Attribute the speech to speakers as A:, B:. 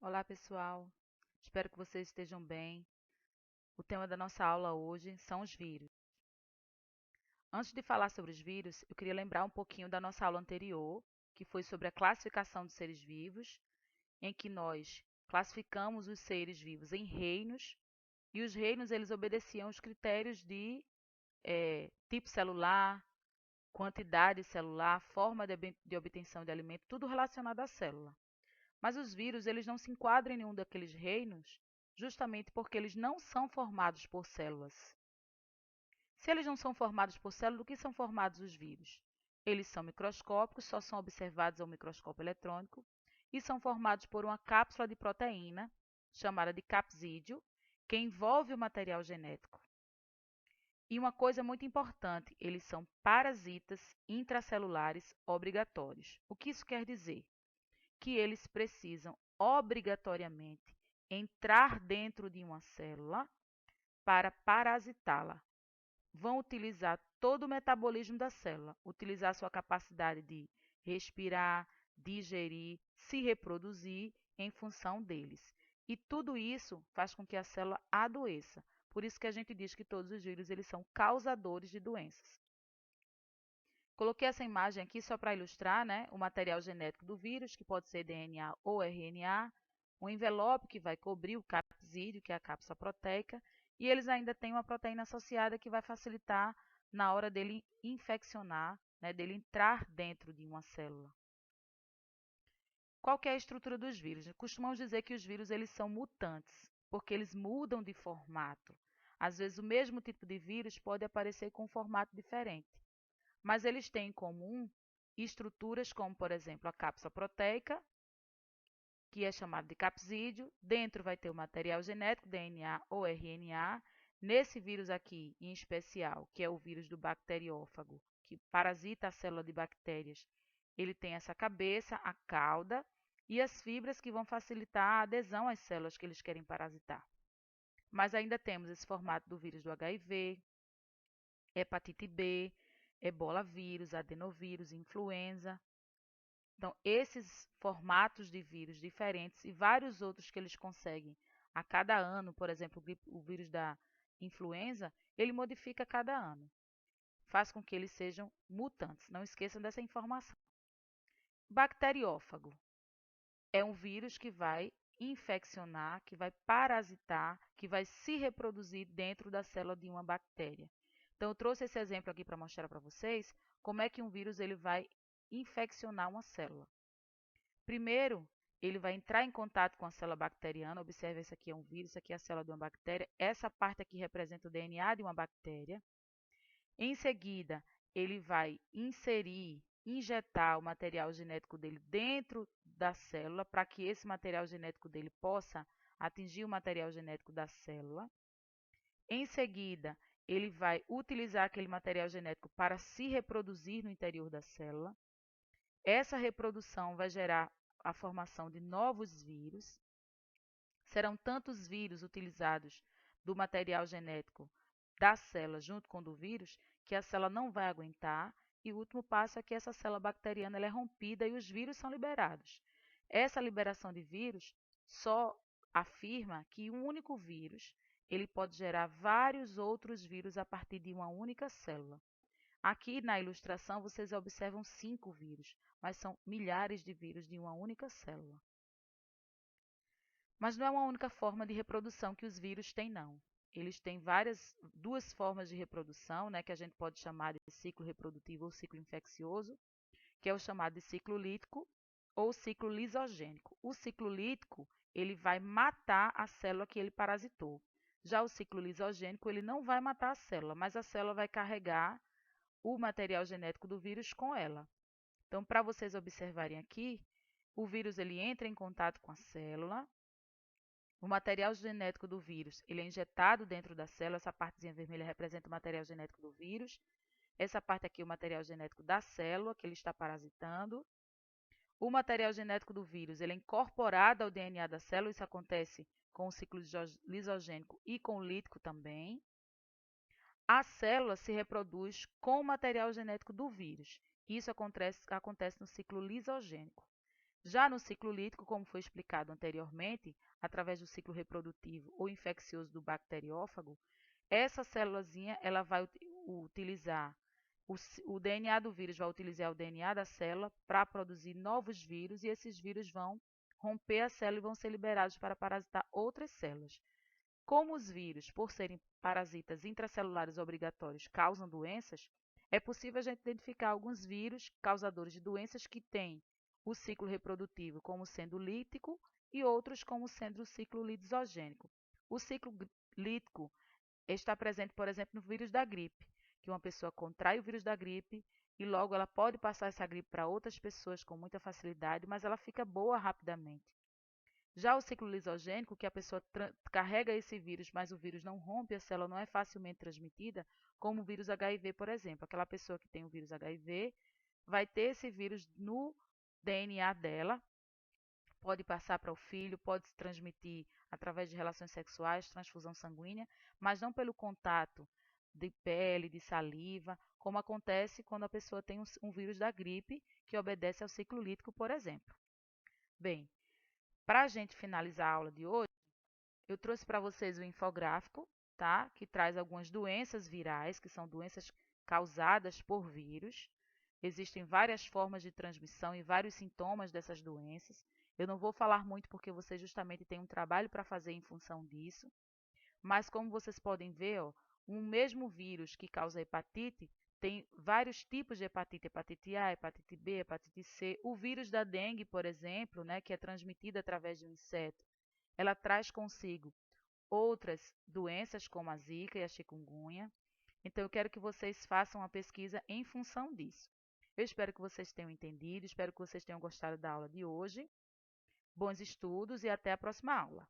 A: Olá, pessoal. Espero que vocês estejam bem. O tema da nossa aula hoje são os vírus. Antes de falar sobre os vírus, eu queria lembrar um pouquinho da nossa aula anterior, que foi sobre a classificação dos seres vivos, em que nós classificamos os seres vivos em reinos, e os reinos eles obedeciam os critérios de tipo celular, quantidade celular, forma de obtenção de alimento, tudo relacionado à célula. Mas os vírus, eles não se enquadram em nenhum daqueles reinos, justamente porque eles não são formados por células. Se eles não são formados por células, do que são formados os vírus? Eles são microscópicos, só são observados ao microscópio eletrônico e são formados por uma cápsula de proteína, chamada de capsídeo, que envolve o material genético. E uma coisa muito importante, eles são parasitas intracelulares obrigatórios. O que isso quer dizer? Que eles precisam obrigatoriamente entrar dentro de uma célula para parasitá-la. Vão utilizar todo o metabolismo da célula, utilizar sua capacidade de respirar, digerir, se reproduzir em função deles. E tudo isso faz com que a célula adoeça. Por isso que a gente diz que todos os vírus eles são causadores de doenças. Coloquei essa imagem aqui só para ilustrar, né, o material genético do vírus, que pode ser DNA ou RNA, um envelope que vai cobrir o capsídeo, que é a cápsula proteica, e eles ainda têm uma proteína associada que vai facilitar na hora dele infeccionar, né, dele entrar dentro de uma célula. Qual que é a estrutura dos vírus? Costumamos dizer que os vírus eles são mutantes, porque eles mudam de formato. Às vezes o mesmo tipo de vírus pode aparecer com um formato diferente. Mas eles têm em comum estruturas como, por exemplo, a cápsula proteica, que é chamada de capsídeo. Dentro vai ter o material genético, DNA ou RNA. Nesse vírus aqui, em especial, que é o vírus do bacteriófago, que parasita a célula de bactérias, ele tem essa cabeça, a cauda e as fibras que vão facilitar a adesão às células que eles querem parasitar. Mas ainda temos esse formato do vírus do HIV, hepatite B, ebola vírus, adenovírus, influenza. Então, esses formatos de vírus diferentes e vários outros que eles conseguem a cada ano, por exemplo, o vírus da influenza, ele modifica a cada ano. Faz com que eles sejam mutantes. Não esqueçam dessa informação. Bacteriófago é um vírus que vai infeccionar, que vai parasitar, que vai se reproduzir dentro da célula de uma bactéria. Então, eu trouxe esse exemplo aqui para mostrar para vocês como é que um vírus ele vai infeccionar uma célula. Primeiro, ele vai entrar em contato com a célula bacteriana. Observe, esse aqui é um vírus, isso aqui é a célula de uma bactéria. Essa parte aqui representa o DNA de uma bactéria. Em seguida, ele vai injetar o material genético dele dentro da célula para que esse material genético dele possa atingir o material genético da célula. Em seguida, ele vai utilizar aquele material genético para se reproduzir no interior da célula. Essa reprodução vai gerar a formação de novos vírus. Serão tantos vírus utilizados do material genético da célula junto com o do vírus que a célula não vai aguentar. E o último passo é que essa célula bacteriana ela é rompida e os vírus são liberados. Essa liberação de vírus só afirma que um único vírus ele pode gerar vários outros vírus a partir de uma única célula. Aqui na ilustração vocês observam 5 vírus, mas são milhares de vírus de uma única célula. Mas não é uma única forma de reprodução que os vírus têm, não. Eles têm duas formas de reprodução, né, que a gente pode chamar de ciclo reprodutivo ou ciclo infeccioso, que é o chamado de ciclo lítico ou ciclo lisogênico. O ciclo lítico, ele vai matar a célula que ele parasitou. Já o ciclo lisogênico, ele não vai matar a célula, mas a célula vai carregar o material genético do vírus com ela. Então, para vocês observarem aqui, o vírus ele entra em contato com a célula, o material genético do vírus ele é injetado dentro da célula, essa partezinha vermelha representa o material genético do vírus, essa parte aqui é o material genético da célula que ele está parasitando. O material genético do vírus ele é incorporado ao DNA da célula, isso acontece com o ciclo lisogênico e com o lítico também. A célula se reproduz com o material genético do vírus. Isso acontece no ciclo lisogênico. Já no ciclo lítico, como foi explicado anteriormente, através do ciclo reprodutivo ou infeccioso do bacteriófago, essa célulazinha ela vai utilizar o DNA do vírus, vai utilizar o DNA da célula para produzir novos vírus e esses vírus vão romper a célula e vão ser liberados para parasitar outras células. Como os vírus, por serem parasitas intracelulares obrigatórios, causam doenças, é possível a gente identificar alguns vírus causadores de doenças que têm o ciclo reprodutivo como sendo lítico e outros como sendo o ciclo lisogênico. O ciclo lítico está presente, por exemplo, no vírus da gripe, que uma pessoa contrai o vírus da gripe e logo ela pode passar essa gripe para outras pessoas com muita facilidade, mas ela fica boa rapidamente. Já o ciclo lisogênico, que a pessoa carrega esse vírus, mas o vírus não rompe, a célula não é facilmente transmitida, como o vírus HIV, por exemplo. Aquela pessoa que tem o vírus HIV vai ter esse vírus no DNA dela, pode passar para o filho, pode se transmitir através de relações sexuais, transfusão sanguínea, mas não pelo contato de pele, de saliva, como acontece quando a pessoa tem um vírus da gripe, que obedece ao ciclo lítico, por exemplo. Bem, para a gente finalizar a aula de hoje, eu trouxe para vocês o infográfico, tá? Que traz algumas doenças virais, que são doenças causadas por vírus. Existem várias formas de transmissão e vários sintomas dessas doenças. Eu não vou falar muito porque vocês justamente têm um trabalho para fazer em função disso. Mas como vocês podem ver, ó, um mesmo vírus que causa hepatite tem vários tipos de hepatite, hepatite A, hepatite B, hepatite C. O vírus da dengue, por exemplo, né, que é transmitido através de um inseto, ela traz consigo outras doenças como a zika e a chikungunya. Então eu quero que vocês façam a pesquisa em função disso. Eu espero que vocês tenham entendido, espero que vocês tenham gostado da aula de hoje. Bons estudos e até a próxima aula.